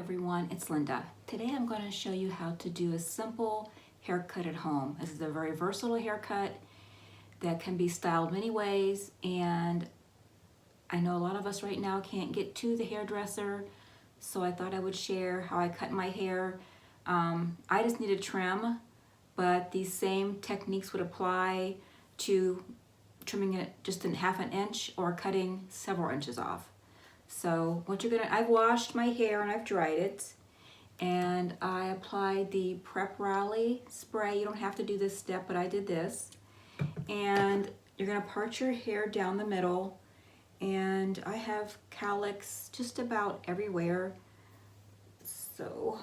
everyone, it's Linda. Today I'm going to show you how to do a simple haircut at home. This is a very versatile haircut that can be styled many ways, and I know a lot of us right now can't get to the hairdresser, so I thought I would share how I cut my hair. I just need a trim, but these same techniques would apply to trimming it just in half an inch or cutting several inches off. So what you're gonna, I've washed my hair and I've dried it, and I applied the Prep Rally spray. You don't have to do this step, but I did this. And you're gonna part your hair down the middle, and I have cowlicks just about everywhere. So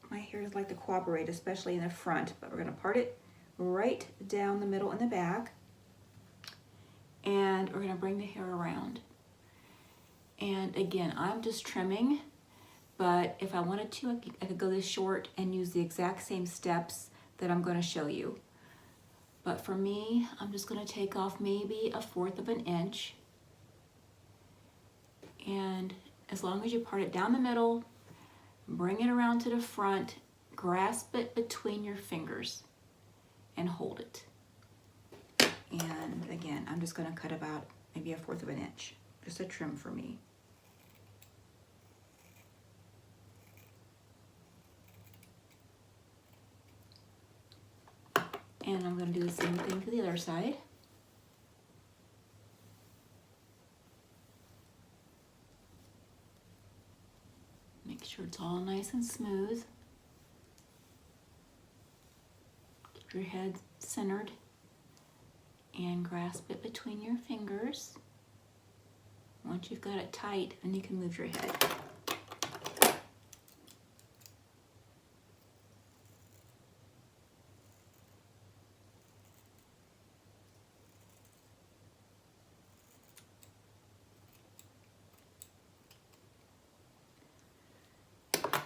my hair is like to cooperate, especially in the front, but we're gonna part it right down the middle and the back. And we're gonna bring the hair around. And again, I'm just trimming, but if I wanted to, I could go this short and use the exact same steps that I'm gonna show you. But for me, I'm just gonna take off maybe 1/4 of an inch. And as long as you part it down the middle, bring it around to the front, grasp it between your fingers and hold it. And again, I'm just gonna cut about maybe 1/4 of an inch, just a trim for me. And I'm gonna do the same thing to the other side. Make sure it's all nice and smooth. Keep your head centered and grasp it between your fingers. Once you've got it tight, then you can move your head.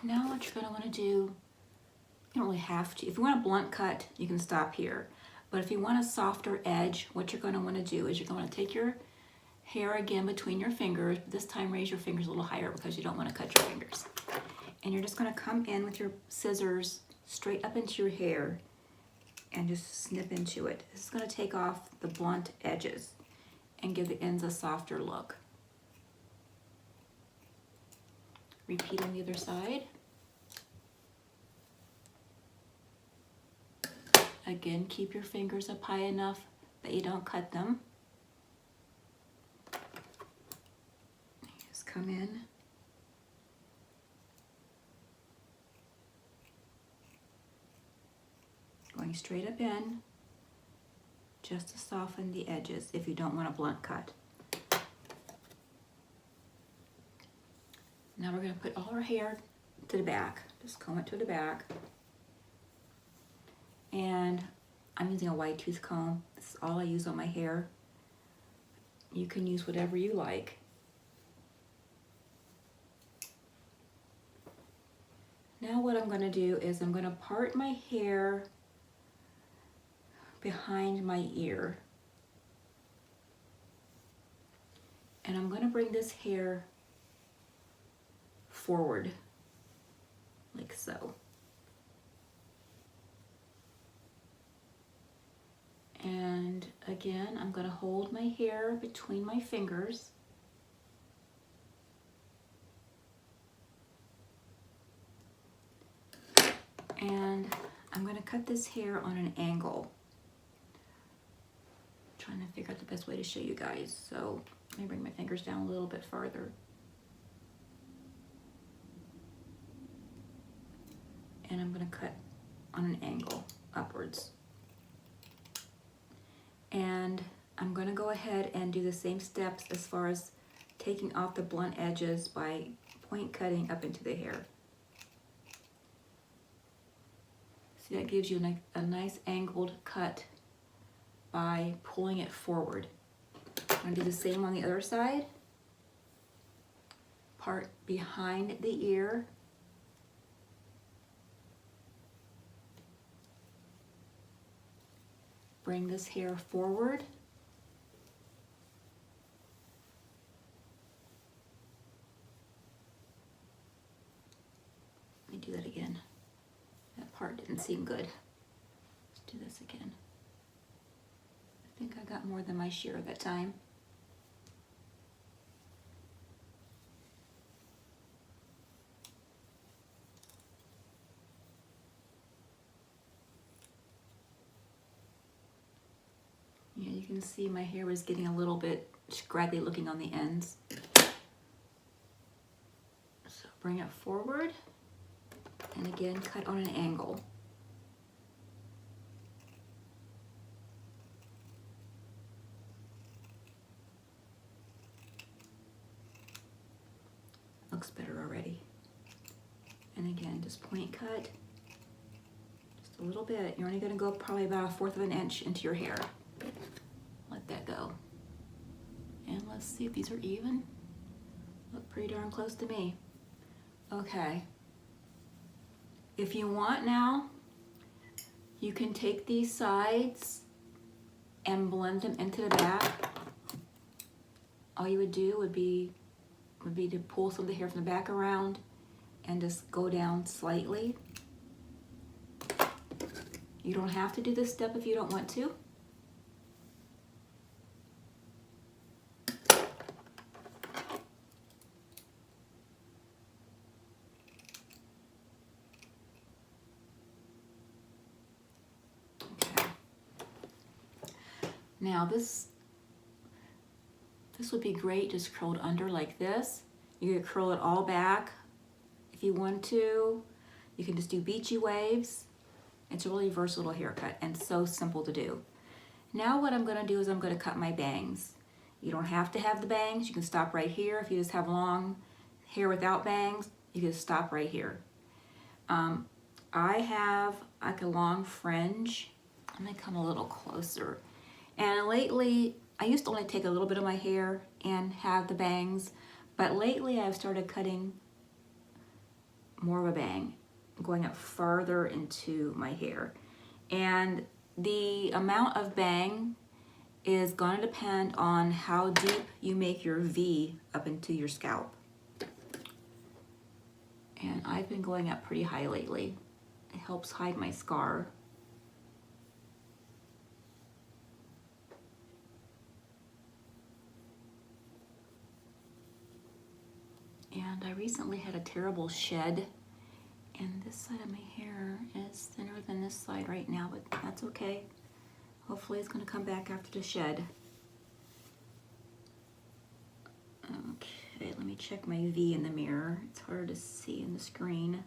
Now what you're going to want to do, you don't really have to. If you want a blunt cut, you can stop here. But if you want a softer edge, what you're going to want to do is you're going to take your hair again between your fingers. This time raise your fingers a little higher because you don't want to cut your fingers. And you're just going to come in with your scissors straight up into your hair and just snip into it. This is going to take off the blunt edges and give the ends a softer look. Repeat on the other side. Again, keep your fingers up high enough that you don't cut them. Just come in. Going straight up in, just to soften the edges if you don't want a blunt cut. Now we're going to put all our hair to the back. Just comb it to the back. And I'm using a wide tooth comb. This is all I use on my hair. You can use whatever you like. Now what I'm going to do is I'm going to part my hair behind my ear. And I'm going to bring this hair forward, like so. And again, I'm going to hold my hair between my fingers. And I'm going to cut this hair on an angle. I'm trying to figure out the best way to show you guys. So let me bring my fingers down a little bit farther. And I'm going to cut on an angle upwards. And I'm going to go ahead and do the same steps as far as taking off the blunt edges by point cutting up into the hair. See, that gives you a nice angled cut by pulling it forward. I'm going to do the same on the other side. Part behind the ear. Bring this hair forward. do that again. That part didn't seem good. Let's do this again. I think I got more than my share that time. Yeah, you can see my hair was getting a little bit scraggly looking on the ends. So bring it forward and again cut on an angle. Looks better already. And again, just point cut, just a little bit. You're only gonna go probably about 1/4 of an inch into your hair. Let that go. And let's see if these are even. Look pretty darn close to me. Okay. If you want now, you can take these sides and blend them into the back. All you would do would be to pull some of the hair from the back around and just go down slightly. You don't have to do this step if you don't want to. Okay. Now this would be great just curled under like this. You could curl it all back if you want to. You can just do beachy waves. It's a really versatile haircut and so simple to do. Now what I'm gonna do is I'm gonna cut my bangs. You don't have to have the bangs. You can stop right here. If you just have long hair without bangs, you can stop right here. I have like a long fringe. Let me come a little closer. And lately, I used to only take a little bit of my hair and have the bangs, but lately I've started cutting more of a bang, going up farther into my hair. And the amount of bang is going to depend on how deep you make your V up into your scalp. And I've been going up pretty high lately. It helps hide my scar. And I recently had a terrible shed, and this side of my hair is thinner than this side right now, but that's okay. Hopefully it's going to come back after the shed. Okay, let me check my V in the mirror. It's hard to see in the screen.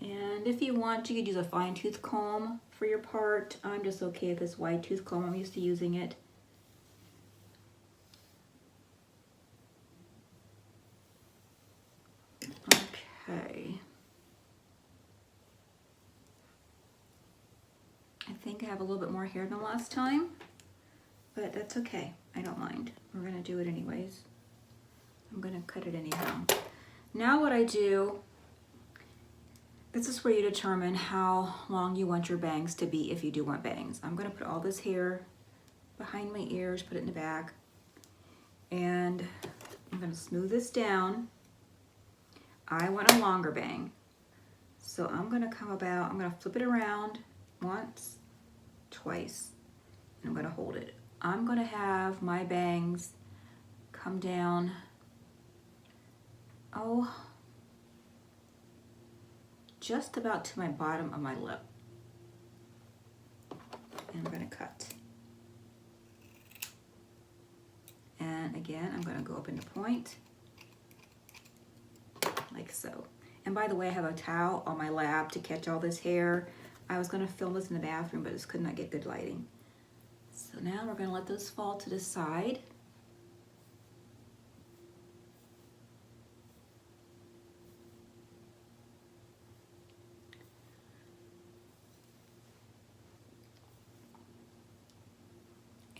And if you want, you could use a fine tooth comb for your part. I'm just okay with this wide tooth comb. I'm used to using it. Okay. I think I have a little bit more hair than last time, but that's okay. I don't mind. We're gonna do it anyways. I'm gonna cut it anyhow. Now what I do, this is where you determine how long you want your bangs to be if you do want bangs. I'm gonna put all this hair behind my ears, put it in the back, and I'm gonna smooth this down. I want a longer bang. So I'm gonna I'm gonna flip it around once, twice, and I'm gonna hold it. I'm gonna have my bangs come down, just about to my bottom of my lip. And I'm gonna cut. And again, I'm gonna go up into point, like so. And by the way, I have a towel on my lap to catch all this hair. I was gonna film this in the bathroom, but just could not get good lighting. So now we're gonna let those fall to the side.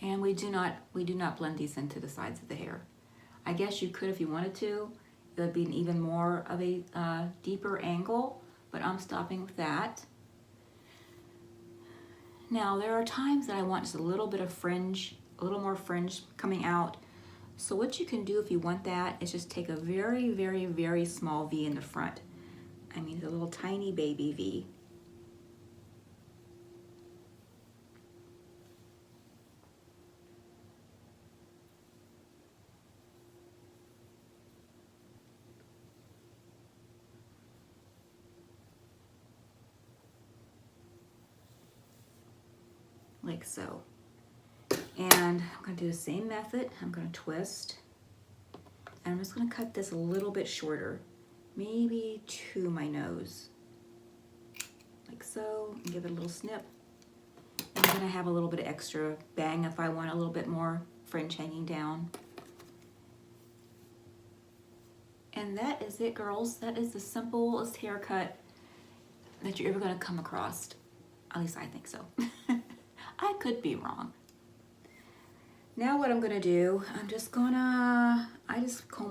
And we do not blend these into the sides of the hair. I guess you could if you wanted to. It would be an even more of a deeper angle, but I'm stopping with that. Now there are times that I want just a little bit of fringe, a little more fringe coming out. So what you can do if you want that is just take a very, very, very small V in the front. I mean, a little tiny baby V. Like so. And I'm going to do the same method. I'm going to twist. And I'm just going to cut this a little bit shorter, maybe to my nose. Like so, and give it a little snip. And I'm going to have a little bit of extra bang if I want a little bit more fringe hanging down. And that is it, girls. That is the simplest haircut that you're ever going to come across. At least I think so. I could be wrong. Now what I'm gonna do, I just comb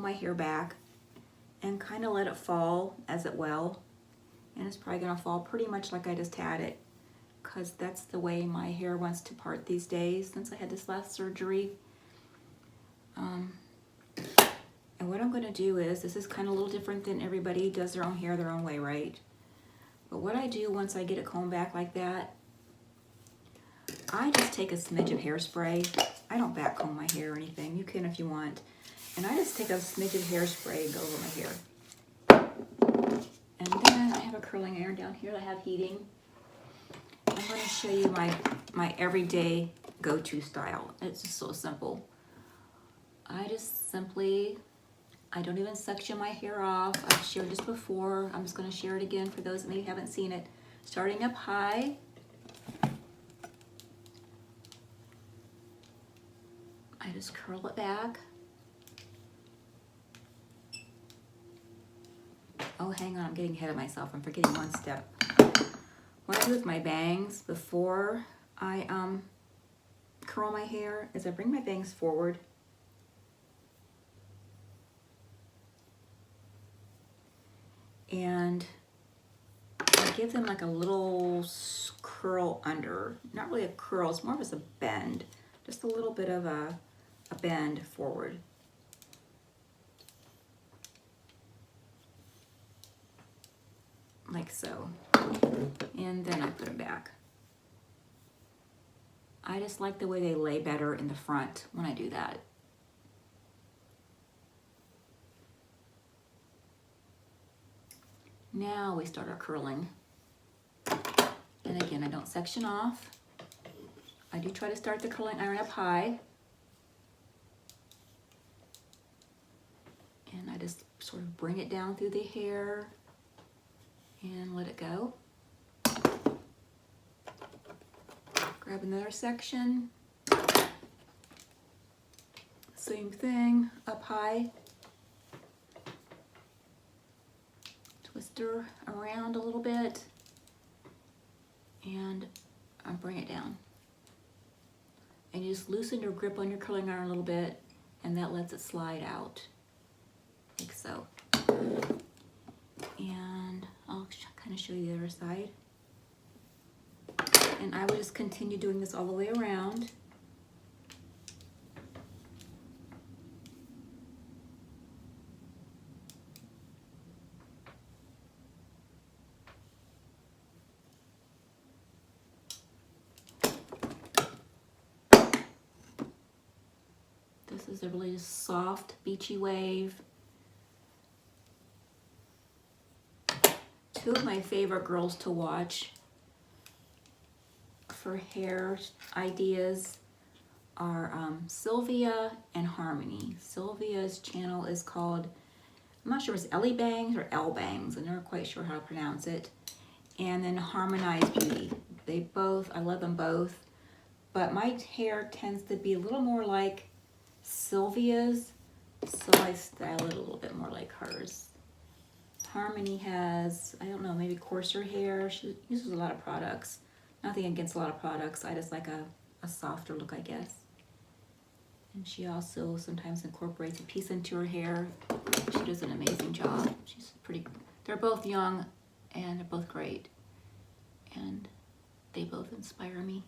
my hair back and kind of let it fall as it will. And it's probably gonna fall pretty much like I just had it, because that's the way my hair wants to part these days since I had this last surgery. And what I'm gonna do is, this is kind of a little different than everybody does their own hair their own way, right? But what I do once I get it combed back like that, I just take a smidge of hairspray. I don't back comb my hair or anything. You can if you want. And I just take a smidge of hairspray and go over my hair. And then I have a curling iron down here that I have heating. I'm going to show you my everyday go-to style. It's just so simple. I just simply, I don't even section my hair off. I've shared this before. I'm just going to share it again for those that maybe haven't seen it. Starting up high. I just curl it back. Oh, hang on, I'm getting ahead of myself. I'm forgetting one step. What I do with my bangs before I curl my hair is I bring my bangs forward. And I give them like a little curl under. Not really a curl, it's more of a bend. Just a little bit of a bend forward. Like so. And then I put them back. I just like the way they lay better in the front when I do that. Now we start our curling. And again, I don't section off. I do try to start the curling iron up high. And I just sort of bring it down through the hair and let it go. Grab another section. Same thing, up high. Twist her around a little bit and bring it down. And you just loosen your grip on your curling iron a little bit, and that lets it slide out, like so. And I'll kind of show you the other side. And I would just continue doing this all the way around. This is a really soft, beachy wave. Two of my favorite girls to watch for hair ideas are Sylvia and Harmony. Sylvia's channel is called, I'm not sure if it's Ellie Bangs or L Bangs. I'm never quite sure how to pronounce it. And then Harmonized Beauty. They both, I love them both. But my hair tends to be a little more like Sylvia's, so I style it a little bit more like hers. Harmony has, I don't know, maybe coarser hair. She uses a lot of products. Nothing against a lot of products. I just like a softer look, I guess. And she also sometimes incorporates a piece into her hair. She does an amazing job. She's pretty, they're both young and they're both great. And they both inspire me.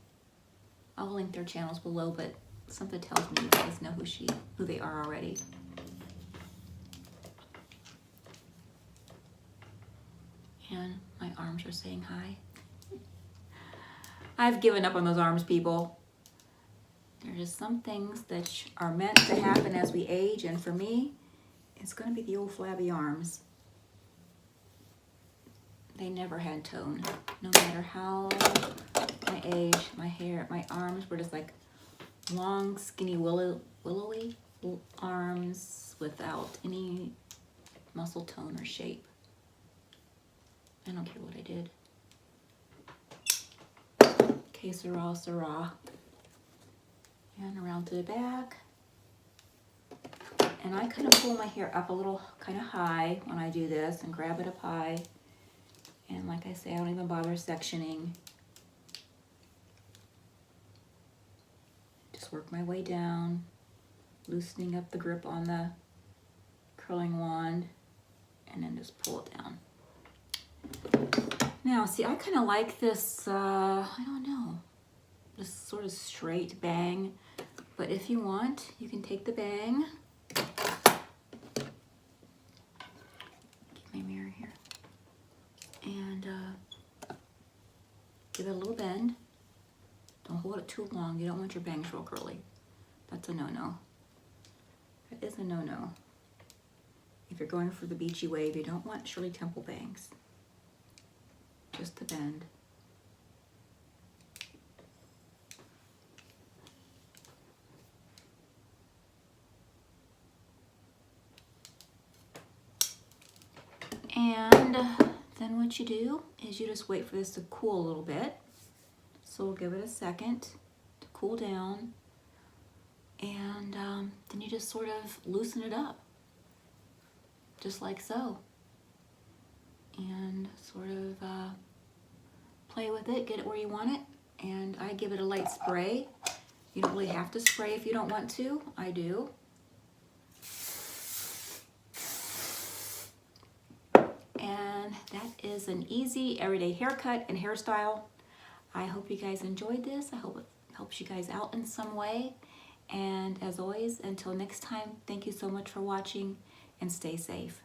I'll link their channels below, but something tells me you guys know who they are already. And my arms are saying hi. I've given up on those arms, people. There's just some things that are meant to happen as we age, and for me, it's going to be the old flabby arms. They never had tone. No matter how my age, my hair, my arms were just like long, skinny, willowy arms without any muscle tone or shape. I don't care what I did. Que sera, sera. And around to the back. And I kind of pull my hair up a little kind of high when I do this and grab it up high. And like I say, I don't even bother sectioning. Just work my way down, loosening up the grip on the curling wand, and then just pull it down. Now, see, I kind of like this, I don't know, this sort of straight bang. But if you want, you can take the bang. Keep my mirror here. And give it a little bend. Don't hold it too long. You don't want your bangs real curly. That's a no-no. That is a no-no. If you're going for the beachy wave, you don't want Shirley Temple bangs. Just the bend. And then what you do is you just wait for this to cool a little bit. So we'll give it a second to cool down. And then you just sort of loosen it up. Just like so. And sort of play with it, get it where you want it. And I give it a light spray. You don't really have to spray if you don't want to. I do. And that is an easy everyday haircut and hairstyle. I hope you guys enjoyed this. I hope it helps you guys out in some way. And as always, until next time, thank you so much for watching and stay safe.